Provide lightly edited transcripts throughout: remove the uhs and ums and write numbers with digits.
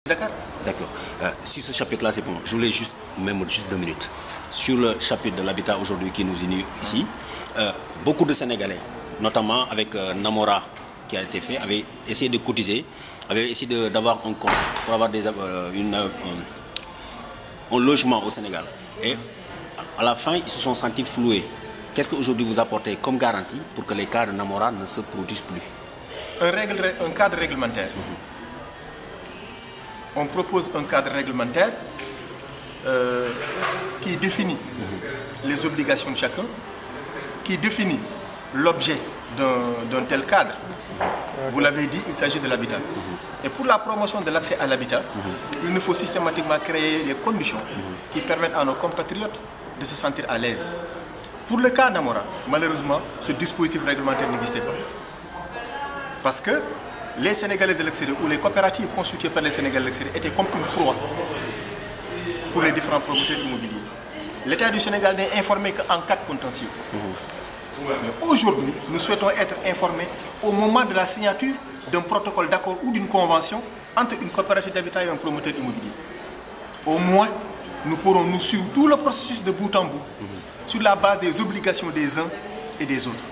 Dakar. D'accord. Sur ce chapitre-là, c'est bon. Je voulais juste 2 minutes. Sur le chapitre de l'habitat aujourd'hui qui nous unit ici, beaucoup de Sénégalais, notamment avec Namora qui a été fait, avaient essayé de cotiser, avaient essayé d'avoir un compte pour avoir un logement au Sénégal. Et à la fin, ils se sont sentis floués. Qu'est-ce qu'aujourd'hui vous apportez comme garantie pour que les cas de Namora ne se produisent plus? Un cadre réglementaire. On propose un cadre réglementaire qui définit les obligations de chacun, qui définit l'objet d'un tel cadre. Vous l'avez dit, il s'agit de l'habitat. Et pour la promotion de l'accès à l'habitat, il nous faut systématiquement créer les conditions qui permettent à nos compatriotes de se sentir à l'aise. Pour le cas Namora, malheureusement, ce dispositif réglementaire n'existait pas. Parce que les Sénégalais de l'extérieur ou les coopératives constituées par les Sénégalais de l'extérieur étaient comme une proie pour les différents promoteurs immobiliers. L'État du Sénégal n'est informé qu'en cas de contentieux. Mais aujourd'hui, nous souhaitons être informés au moment de la signature d'un protocole d'accord ou d'une convention entre une coopérative d'habitat et un promoteur immobilier. Au moins, nous pourrons nous suivre tout le processus de bout en bout sur la base des obligations des uns et des autres.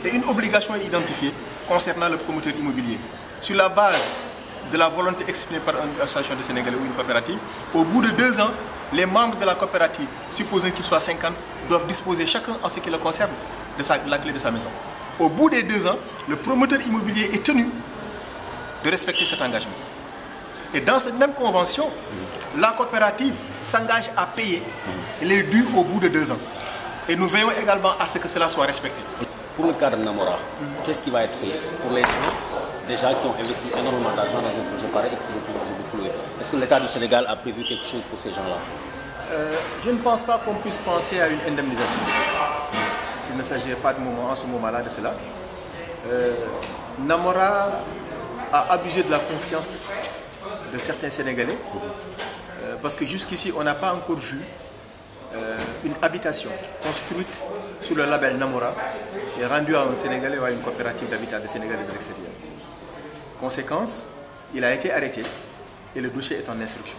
Et une obligation est identifiée concernant le promoteur immobilier. Sur la base de la volonté exprimée par une association de Sénégalais ou une coopérative, au bout de 2 ans, les membres de la coopérative, supposons qu'ils soient 50, doivent disposer chacun en ce qui le concerne de la clé de sa maison. Au bout des 2 ans, le promoteur immobilier est tenu de respecter cet engagement. Et dans cette même convention, la coopérative s'engage à payer les dus au bout de 2 ans. Et nous veillons également à ce que cela soit respecté. Pour le cas de Namora, qu'est-ce qui va être fait pour les gens déjà qui ont investi énormément d'argent dans un projet pareil et qui se retrouvent aujourd'hui floués? Est-ce que l'État du Sénégal a prévu quelque chose pour ces gens-là? Je ne pense pas qu'on puisse penser à une indemnisation. Il ne s'agirait pas en ce moment-là de cela. Namora a abusé de la confiance de certains Sénégalais parce que jusqu'ici, on n'a pas encore vu une habitation construite sous le label Namora et rendue à un Sénégalais ou à une coopérative d'habitat des Sénégalais de l'extérieur. Conséquence, il a été arrêté et le dossier est en instruction.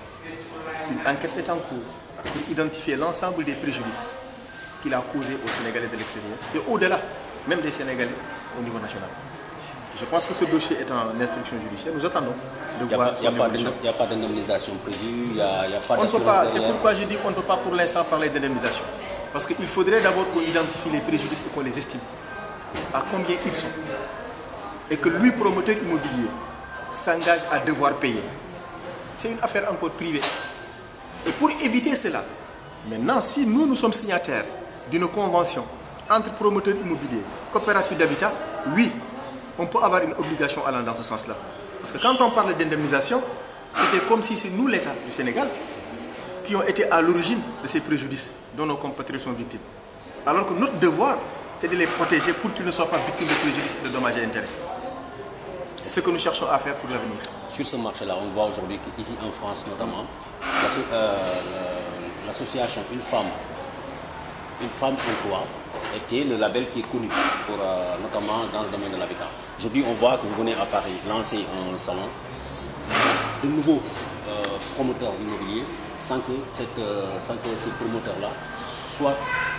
Une enquête est en cours pour identifier l'ensemble des préjudices qu'il a causés aux Sénégalais de l'extérieur et au-delà, même des Sénégalais au niveau national. Je pense que ce dossier est en instruction judiciaire. Nous attendons de voir son évolution. Il n'y a pas d'indemnisation prévue, il n'y a pas d'assurance. C'est pourquoi je dis qu'on ne peut pas pour l'instant parler d'indemnisation. Parce qu'il faudrait d'abord qu'on identifie les préjudices et qu'on les estime. À combien ils sont. Et que lui, promoteur immobilier, s'engage à devoir payer. C'est une affaire encore privée. Et pour éviter cela, maintenant, si nous sommes signataires d'une convention entre promoteurs immobiliers, coopératives d'habitat, oui, on peut avoir une obligation allant dans ce sens-là. Parce que quand on parle d'indemnisation, c'était comme si c'est nous, l'État du Sénégal, qui ont été à l'origine de ces préjudices dont nos compatriotes sont victimes. Alors que notre devoir, c'est de les protéger pour qu'ils ne soient pas victimes de préjudices et de dommages et intérêts. C'est ce que nous cherchons à faire pour l'avenir. Sur ce marché-là, on voit aujourd'hui qu'ici en France notamment, l'association Une femme en toit était le label qui est connu, notamment dans le domaine de l'habitat. Aujourd'hui, on voit que vous venez à Paris lancer un salon de nouveaux promoteurs immobiliers sans que ces promoteurs-là soient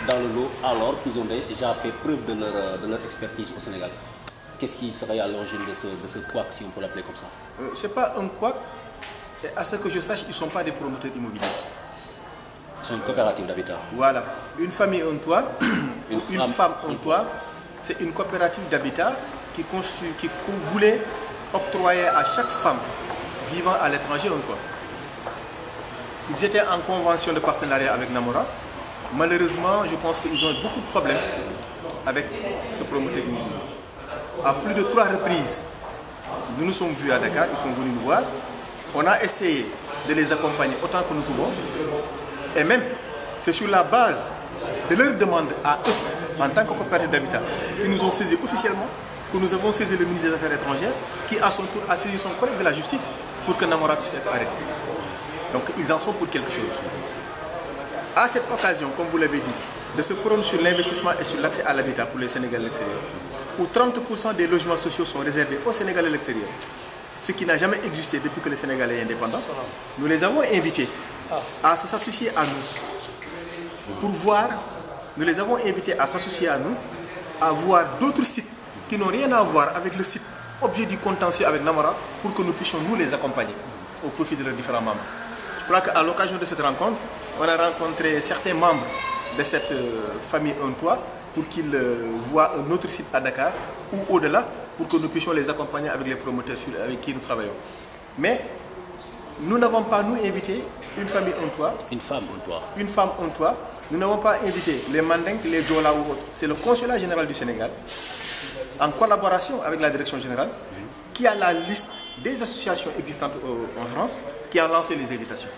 dans le lot alors qu'ils ont déjà fait preuve de leur expertise au Sénégal. Qu'est-ce qui serait à l'origine de ce couac, si on peut l'appeler comme ça? Ce n'est pas un couac. À ce que je sache, ils ne sont pas des promoteurs immobiliers. C'est une coopérative d'habitat. Voilà. Une famille en toit, une femme en toit, c'est une coopérative d'habitat qui voulait octroyer à chaque femme vivant à l'étranger un toit. Ils étaient en convention de partenariat avec Namora. Malheureusement, je pense qu'ils ont beaucoup de problèmes avec ce promoteur immobilier. À plus de 3 reprises, nous nous sommes vus à Dakar, ils sont venus nous voir. On a essayé de les accompagner autant que nous pouvons. Et même, c'est sur la base de leur demande à eux, en tant que coopérative d'habitat, qu'ils nous ont saisi officiellement, que nous avons saisi le ministre des Affaires étrangères, qui à son tour a saisi son collègue de la justice pour que Namora puisse être arrêté. Donc ils en sont pour quelque chose. À cette occasion, comme vous l'avez dit, de ce forum sur l'investissement et sur l'accès à l'habitat pour les Sénégalais de l'extérieur, où 30% des logements sociaux sont réservés aux Sénégalais de l'extérieur, ce qui n'a jamais existé depuis que le Sénégal est indépendant. Nous les avons invités à s'associer à nous pour voir, nous les avons invités à s'associer à nous, à voir d'autres sites qui n'ont rien à voir avec le site objet du contentieux avec Namora pour que nous puissions nous les accompagner au profit de leurs différents membres. Je crois qu'à l'occasion de cette rencontre, on a rencontré certains membres de cette famille Untois pour qu'ils voient un autre site à Dakar ou au-delà pour que nous puissions les accompagner avec les promoteurs avec qui nous travaillons. Mais nous n'avons pas, nous, invité une famille Untois. Une femme Untois. Une femme Untois. Nous n'avons pas invité les Mandingues, les Djola ou autres. C'est le consulat général du Sénégal, en collaboration avec la direction générale, qui a la liste des associations existantes en France, qui a lancé les invitations.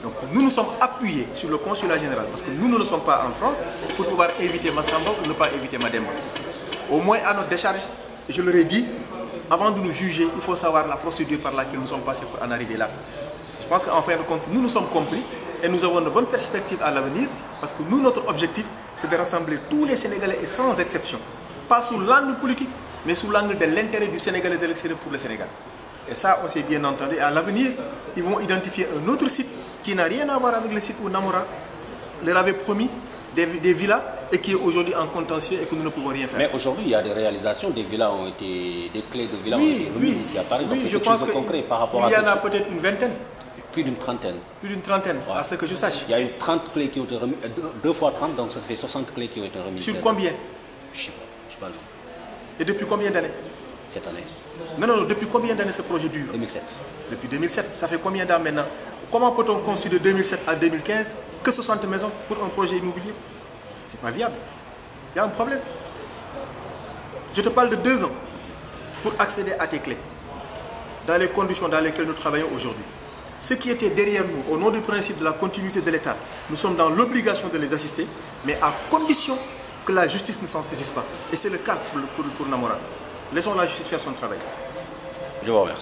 Donc nous nous sommes appuyés sur le consulat général, parce que nous ne sommes pas en France, pour pouvoir inviter Massamba ou ne pas inviter Mademba. Au moins à notre décharge, je leur ai dit, avant de nous juger, il faut savoir la procédure par laquelle nous sommes passés pour en arriver là. Je pense qu'en fin de compte, nous nous sommes compris et nous avons de bonnes perspectives à l'avenir, parce que nous, notre objectif, c'est de rassembler tous les Sénégalais et sans exception. Pas sous l'angle politique, mais sous l'angle de l'intérêt du Sénégal et de l'extérieur pour le Sénégal. Et ça, on s'est bien entendu. À l'avenir, ils vont identifier un autre site qui n'a rien à voir avec le site où Namora leur avait promis des villas et qui est aujourd'hui en contentieux et que nous ne pouvons rien faire. Mais aujourd'hui, il y a des réalisations, des villas ont été, des clés de villas ont été remises ici à Paris. Oui, donc je pense concret par rapport qu'il y en a peut-être une vingtaine. Plus d'une trentaine. Plus d'une trentaine, à ce que je sache. Il y a eu 30 clés qui ont été remises, 2 fois 30, donc ça fait 60 clés qui ont été remises. Sur combien? Je ne sais pas. Et depuis combien d'années? Cette année. Non, depuis combien d'années ce projet dure? 2007. Depuis 2007, ça fait combien d'années maintenant? Comment peut-on construire de 2007 à 2015 que 60 maisons pour un projet immobilier? C'est pas viable. Il y a un problème. Je te parle de 2 ans pour accéder à tes clés, dans les conditions dans lesquelles nous travaillons aujourd'hui. Ce qui était derrière nous, au nom du principe de la continuité de l'État, nous sommes dans l'obligation de les assister, mais à condition que la justice ne s'en saisisse pas. Et c'est le cas pour Namora. Laissons la justice faire son travail. Je vous remercie.